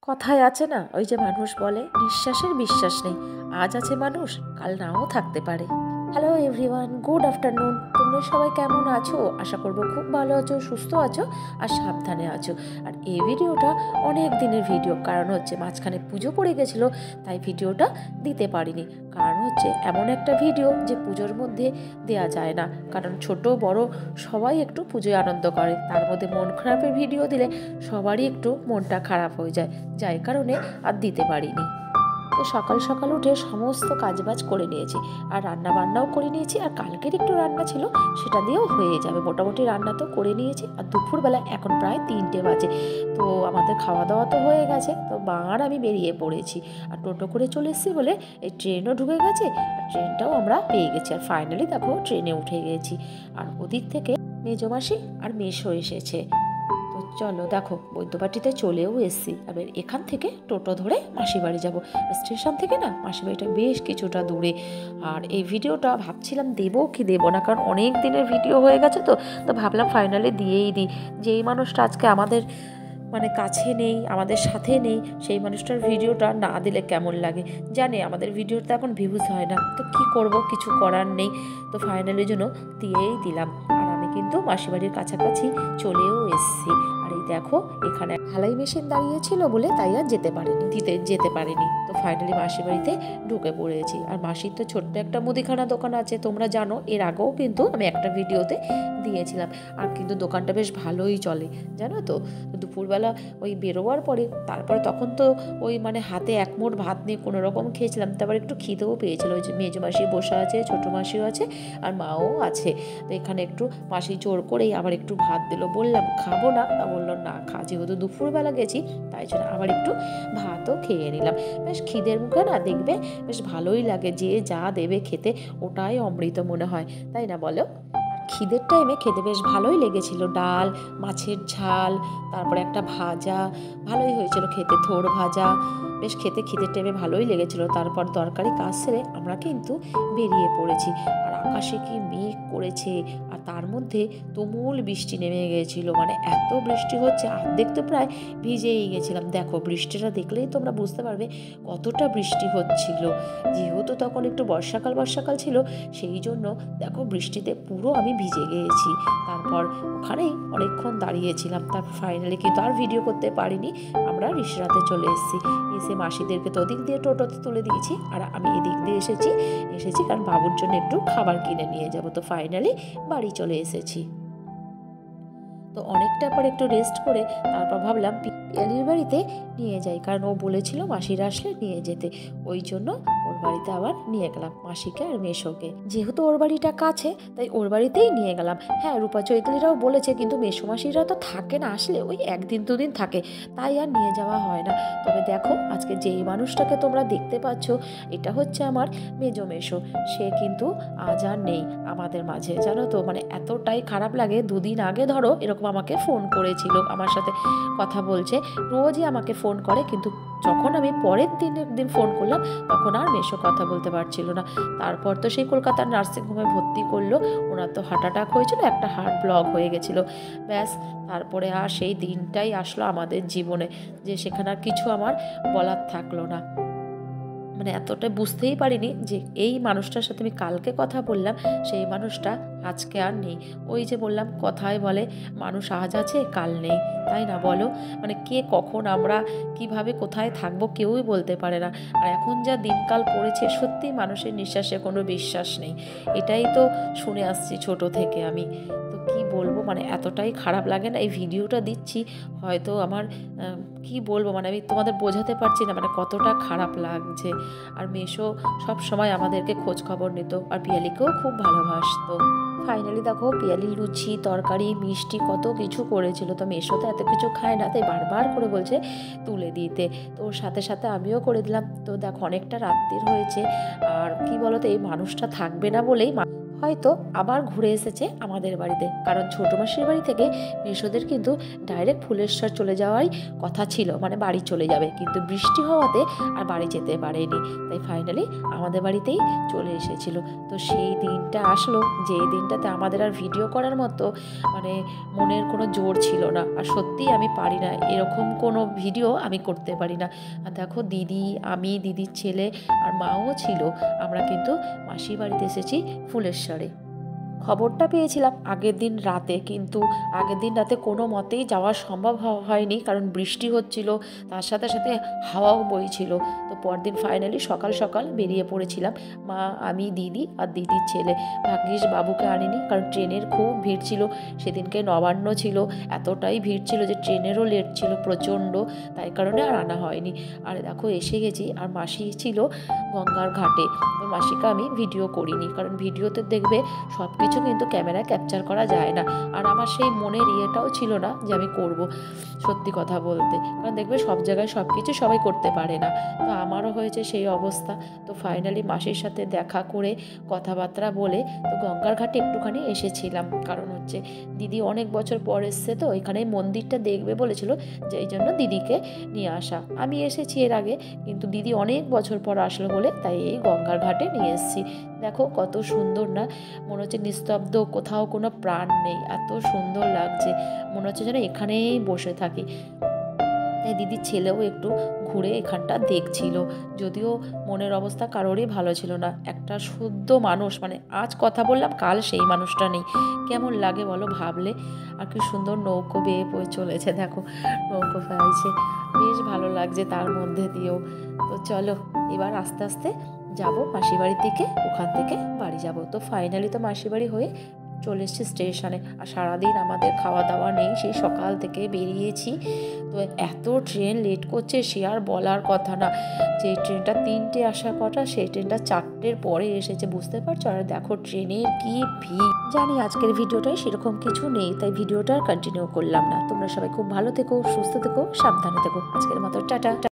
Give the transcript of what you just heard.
কথায় আছে না, ওই যে মানুষ বলে নিঃশ্বাসের বিশ্বাস নেই। আজ আছে মানুষ, কাল নাও থাকতে পারে। Hello everyone, good afternoon. তোমরা সবাই কেমন আছো? আশা করবো খুব ভালো আছো, সুস্থ আছো আর সাবধানে আছো। আর এই ভিডিওটা অনেক দিনের ভিডিও, কারণ হচ্ছে মাঝখানে পুজো পড়ে গেছিলো, তাই ভিডিওটা দিতে পারিনি। কারণ হচ্ছে এমন একটা ভিডিও যে পুজোর মধ্যে দেয়া যায় না, কারণ ছোট বড় সবাই একটু পুজোয় আনন্দ করে, তার মধ্যে মন খারাপের ভিডিও দিলে সবারই একটু মনটা খারাপ হয়ে যায়, যাই কারণে আর দিতে পারিনি। তো সকাল সকাল উঠে সমস্ত কাজবাজ করে নিয়েছি, আর রান্না বান্নাও করে নিয়েছি, আর কালকের একটু রান্না ছিল সেটা দিয়েও হয়ে যাবে। মোটামুটি রান্না তো করে নিয়েছি। আর দুপুরবেলা এখন প্রায় 3টে বাজে, তো আমাদের খাওয়া দাওয়া তো হয়ে গেছে। তো আর আমি বেরিয়ে পড়েছি, আর টোটো করে চলে এসেছি বলে এই ট্রেনও ঢুকে গেছে, আর ট্রেনটাও আমরা পেয়ে গেছি। আর ফাইনালি দেখো ট্রেনে উঠে গেছি। আর ওদিক থেকে মেজমাসি আর মেশো এসেছে। তো চলো দেখো বৈদ্যবাটিতে চলেও এসেছি। এবার এখান থেকে টোটো ধরে মাসিবাড়ি যাব। স্টেশন থেকে না মাসিবাড়িটা বেশ কিছুটা দূরে। আর এই ভিডিওটা ভাবছিলাম দেবো কি দেবো না, কারণ অনেক দিনের ভিডিও হয়ে গেছে। তো ভাবলাম ফাইনালি দিয়েই দিই। যেই মানুষটা আজকে আমাদের কাছে নেই, আমাদের সাথে নেই, সেই মানুষটার ভিডিওটা না দিলে কেমন লাগে। জানে আমাদের ভিডিওতে এখন ভিউজ হয় না, তো কি করব, কিছু করার নেই। তো ফাইনালি জন্য দিয়েই দিলাম। আর আমি কিন্তু মাসিবাড়ির কাছাকাছি চলেও এসেছি। আর এই দেখো এখানে ঢালাই মেশিন দাঁড়িয়েছিল বলে তাই আর যেতে পারিনি। তো ফাইনালি মাসিবাড়িতে ঢুকে পড়েছি। আর মাসির তো ছোট্ট একটা মুদিখানা দোকান আছে, তোমরা জানো, এর আগেও কিন্তু আমি একটা ভিডিওতে দিয়েছিলাম। আর কিন্তু দোকানটা বেশ ভালোই চলে, জানো তো। দুপুরবেলা ওই বেরোবার পরে তারপরে তখন তো ওই হাতে এক মুঠ ভাত নিয়ে কোনো রকম খেয়েছিলাম। তারপর একটু খিদেও পেয়েছিল। ওই যে মেজো মাসি বসে আছে, ছোটো মাসিও আছে, আর মাও আছে। তো এখানে একটু মাসি জোর করেই আবার একটু ভাত দিল। বললাম খাবো না, তা বললো না খা, যেহেতু দুপুরবেলা গেছি তাই জন্য আবার একটু ভাতও খেয়ে নিলাম। বেশ খিদের মুখে না দেখবে বেশ ভালোই লাগে, যে যা দেবে খেতে ওটাই অমৃত মনে হয়, তাই না বলো? খিদের টাইমে খেতে বেশ ভালোই লেগেছিল। ডাল, মাছের ঝাল, তারপরে একটা ভাজা, ভালোই হয়েছিল খেতে, থোড় ভাজা। বেশ খেতে খিদের টাইমে ভালোই লেগেছিল। তারপর দরকারি কাজ সেরে আমরা কিন্তু বেরিয়ে পড়েছি। আর আকাশে কি মেঘ করেছে, আর তার মধ্যে তুমুল বৃষ্টি নেমে গিয়েছিল। এত বৃষ্টি হচ্ছে, অর্ধেক তো প্রায় ভিজেই গেছিলাম। দেখো বৃষ্টিটা দেখলেই তোমরা বুঝতে পারবে কতটা বৃষ্টি হচ্ছিল। যেহেতু তখন একটু বর্ষাকাল ছিল, সেই জন্য দেখো বৃষ্টিতে পুরো আমি ভিজে গিয়েছি। তারপর ওখানেই অনেকক্ষণ দাঁড়িয়েছিলাম। তারপর ফাইনালি কিন্তু আর ভিডিও করতে পারিনি। আমরা ঋষরাতে চলে এসে মাসিদেরকে তো ওদিক দিয়ে টোটোতে তুলে দিয়েছি, আর আমি এদিক দিয়ে এসেছি কারণ বাবুর জন্য একটু খাবার কিনে নিয়ে যাব। তো ফাইনালি বাড়ি চলে এসেছি। তো অনেকটা পর একটু রেস্ট করে তারপর ভাবলাম পিয়ালির বাড়িতে নিয়ে যাই, কারণ ও বলেছিল মাসিরা আসলে নিয়ে যেতে। ওই জন্য ওর বাড়িতে আবার নিয়ে গেলাম মাসিকে আর মেশোকে। যেহেতু ওর বাড়িটা কাছে তাই ওর বাড়িতেই নিয়ে গেলাম। হ্যাঁ, রূপা চৈতালিরাও বলেছে, কিন্তু মেশো মাসিরা তো থাকে না, আসলে ওই 1-2 দিন থাকে, তাই আর নিয়ে যাওয়া হয় না। তবে দেখো আজকে যেই মানুষটাকে তোমরা দেখতে পাচ্ছ, এটা হচ্ছে আমার মেজো মেশো। সে কিন্তু আজ আর নেই আমাদের মাঝে, জানো তো। এতটাই খারাপ লাগে। 2 দিন আগে ধরো এরকম আমাকে ফোন করেছিল, আমার সাথে কথা বলছে, রোজই আমাকে ফোন করে, কিন্তু যখন আমি পরের দিন ফোন করলাম তখন আর মেশো কথা বলতে পারছিল না। তারপর তো সেই কলকাতার নার্সিংহোমে ভর্তি করলো। ওনার তো হার্ট অ্যাটাক হয়েছিল, একটা হার্ট ব্লক হয়ে গেছিলো। ব্যাস, তারপরে আর সেই দিনটাই আসলো আমাদের জীবনে, যে সেখানে আর কিছু আমার বলার থাকলো না। এতটাই বুঝতেই পারিনি যে এই মানুষটার সাথে আমি কালকে কথা বললাম, সেই মানুষটা আজকে আর নেই। ওই যে বললাম, কথায় বলে মানুষ আজ আছে কাল নেই, তাই না বলো? কে কখন আমরা কিভাবে কোথায় থাকবো কেউই বলতে পারে না। আর এখন যা দিনকাল পড়েছে, সত্যি মানুষের নিঃশ্বাসে কোনো বিশ্বাস নেই। এটাই তো শুনে আসছি ছোট থেকে আমি। তো কি বলবো, এতটাই খারাপ লাগে না। এই ভিডিওটা দিচ্ছি হয়তো আমার কি বলবো, আমি তোমাদের বোঝাতে পারছি না কতটা খারাপ লাগছে। আর মেশো সব সময় আমাদেরকে খোঁজ খবর নিত, আর পিয়ালিকেও খুব ভালোবাসতো। ফাইনালি দেখো পিয়ালি লুচি, তরকারি, মিষ্টি কত কিছু করেছিল। তো মেশো তো এত কিছু খায় না, তাই বারবার করে বলছে তুলে দিতে। তো ওর সাথে সাথে আমিও করে দিলাম। তো দেখো অনেকটা রাত্রির হয়েছে, আর কি বলতো এই মানুষটা থাকবে না বলেই হয়তো আবার ঘুরে এসেছে আমাদের বাড়িতে, কারণ ছোটো মাসির বাড়ি থেকে মেসোদের কিন্তু ডাইরেক্ট ফুলেশ্বর চলে যাওয়াই কথা ছিল, মানে বাড়ি চলে যাবে, কিন্তু বৃষ্টি হওয়াতে আর বাড়ি যেতে পারেনি, তাই ফাইনালি আমাদের বাড়িতেই চলে এসেছিল। তো সেই দিনটা আসলো, যেই দিনটাতে আমাদের আর ভিডিও করার মতো মানে মনের কোনো জোর ছিল না, আর সত্যিই আমি পারি না এরকম কোনো ভিডিও আমি করতে পারি না। আর দেখো দিদি, আমি, দিদির ছেলে আর মাও ছিল, আমরা কিন্তু মাসির বাড়িতে এসেছি ফুলেশ্বরে। খবরটা পেয়েছিলাম আগের দিন রাতে, কিন্তু আগের দিন রাতে কোনো মতেই যাওয়া সম্ভব হয়নি, কারণ বৃষ্টি হচ্ছিল, তার সাথে সাথে হাওয়াও বইছিল। তো পরদিন ফাইনালি সকাল সকাল বেরিয়ে পড়েছিলাম, মা, আমি, দিদি আর দিদির ছেলে। ভাগ্যিস বাবুকে আনিনি, কারণ ট্রেনের খুব ভিড় ছিল, সেদিনকে নবান্ন ছিল, এতটাই ভিড় ছিল যে ট্রেনেরও লেট ছিল প্রচণ্ড, তাই কারণে আর আনা হয়নি। আর দেখো এসে গেছি, আর মাসি ছিল গঙ্গার ঘাটে। তো মাসিকে আমি ভিডিও করিনি, কারণ ভিডিওতে দেখবে সব কিছু কিন্তু ক্যামেরায় ক্যাপচার করা যায় না, আর আমার সেই মনের ইয়েটাও ছিল না যে আমি করব, সত্যি কথা বলতে, কারণ দেখবে সব জায়গায় সব কিছু সবাই করতে পারে না। তো আমারও হয়েছে সেই অবস্থা। তো ফাইনালি মাসির সাথে দেখা করে কথাবার্তা বলে তো গঙ্গার ঘাটে একটুখানি এসেছিলাম, কারণ হচ্ছে দিদি অনেক বছর পর এসছে, তো এখানে মন্দিরটা দেখবে বলেছিল, যে এই জন্য দিদিকে নিয়ে আসা। আমি এসেছি এর আগে, কিন্তু দিদি অনেক বছর পর আসলো বলে তাই এই গঙ্গার ঘাটে নিয়ে এসেছি। দেখো কত সুন্দর না, মনে হচ্ছে নিস্তব্ধ, কোথাও কোনো প্রাণ নেই, এত সুন্দর লাগছে, মনে হচ্ছে যেন এখানেই বসে থাকি। তাই দিদির ছেলেও একটু ঘুরে এখানটা দেখছিল, যদিও মনের অবস্থা কারোরই ভালো ছিল না। একটা শুদ্ধ মানুষ, মানে আজ কথা বললাম কাল সেই মানুষটা নেই, কেমন লাগে বলো ভাবলে। আর কি সুন্দর নৌকো বেয়ে বয়ে চলেছে, দেখো নৌকো ফেলাইছে, বেশ ভালো লাগছে তার মধ্যে দিয়েও। তো চলো এবার আস্তে আস্তে যাব মাসির বাড়ির দিকে, ওখান থেকে বাড়ি যাব। তো ফাইনালি তো মাসির বাড়ি হয়ে চলে এসেছি স্টেশনে, আর সারাদিন আমাদের খাওয়া দাওয়া নেই, সেই সকাল থেকে বেরিয়েছি। তো এত ট্রেন লেট করছে সে আর বলার কথা না, যে ট্রেনটা 3টে আসার কথা সেই ট্রেনটা 4টের পরে এসেছে, বুঝতে পারছো। আর দেখো ট্রেনের কি ভিড়। জানি আজকের ভিডিওটায় সেরকম কিছু নেই, তাই ভিডিওটা আর কন্টিনিউ করলাম না। তোমরা সবাই খুব ভালো থেকো, সুস্থ থেকো, সাবধানে থেকো। আজকের মতো টাটা।